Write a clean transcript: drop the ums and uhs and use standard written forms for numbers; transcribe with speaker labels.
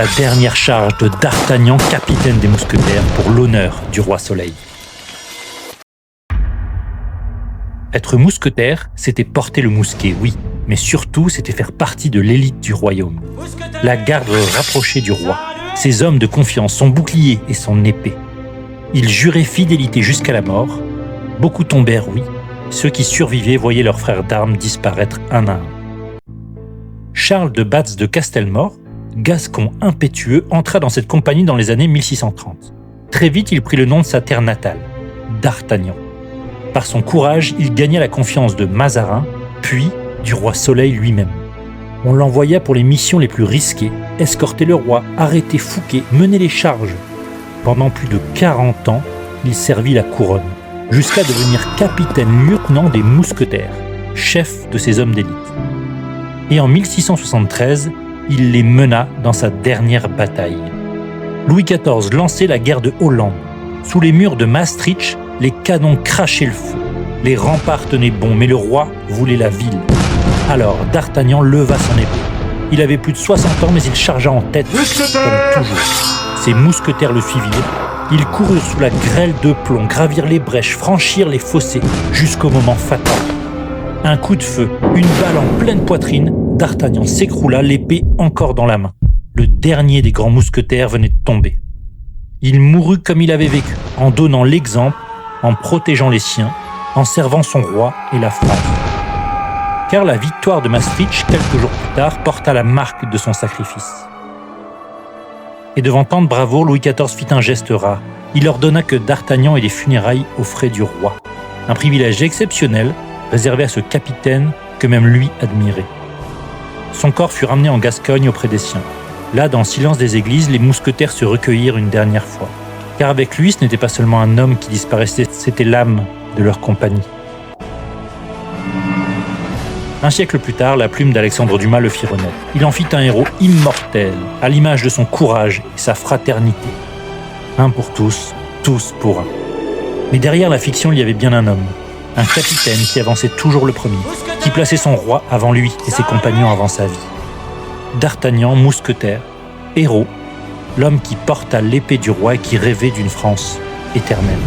Speaker 1: la dernière charge de D'Artagnan, capitaine des mousquetaires, pour l'honneur du roi Soleil. Être mousquetaire, c'était porter le mousquet, oui, mais surtout, c'était faire partie de l'élite du royaume. La garde rapprochée du roi, ses hommes de confiance, son bouclier et son épée. Ils juraient fidélité jusqu'à la mort. Beaucoup tombèrent, oui. Ceux qui survivaient voyaient leurs frères d'armes disparaître un à un. Charles de Batz de Castelmort, gascon impétueux, entra dans cette compagnie dans les années 1630. Très vite, il prit le nom de sa terre natale, D'Artagnan. Par son courage, il gagna la confiance de Mazarin, puis du roi Soleil lui-même. On l'envoya pour les missions les plus risquées, escorter le roi, arrêter Fouquet, mener les charges. Pendant plus de 40 ans, il servit la couronne, jusqu'à devenir capitaine-lieutenant des mousquetaires, chef de ces hommes d'élite. Et en 1673, il les mena dans sa dernière bataille. Louis XIV lançait la guerre de Hollande. Sous les murs de Maastricht, les canons crachaient le feu. Les remparts tenaient bon, mais le roi voulait la ville. Alors D'Artagnan leva son épée. Il avait plus de 60 ans, mais il chargea en tête, comme toujours. Ses mousquetaires le suivirent. Ils coururent sous la grêle de plomb, gravirent les brèches, franchirent les fossés, jusqu'au moment fatal. Un coup de feu, une balle en pleine poitrine, D'Artagnan s'écroula, l'épée encore dans la main. Le dernier des grands mousquetaires venait de tomber. Il mourut comme il avait vécu, en donnant l'exemple, en protégeant les siens, en servant son roi et la France. Car la victoire de Maastricht, quelques jours plus tard, porta la marque de son sacrifice. Et devant tant de bravoure, Louis XIV fit un geste rare. Il ordonna que D'Artagnan ait les funérailles aux frais du roi. Un privilège exceptionnel, réservé à ce capitaine que même lui admirait. Son corps fut ramené en Gascogne auprès des siens. Là, dans le silence des églises, les mousquetaires se recueillirent une dernière fois. Car avec lui, ce n'était pas seulement un homme qui disparaissait, c'était l'âme de leur compagnie. Un siècle plus tard, la plume d'Alexandre Dumas le fit renaître. Il en fit un héros immortel, à l'image de son courage et sa fraternité. Un pour tous, tous pour un. Mais derrière la fiction, il y avait bien un homme. Un capitaine qui avançait toujours le premier, qui plaçait son roi avant lui et ses compagnons avant sa vie. D'Artagnan, mousquetaire, héros, l'homme qui porta l'épée du roi et qui rêvait d'une France éternelle.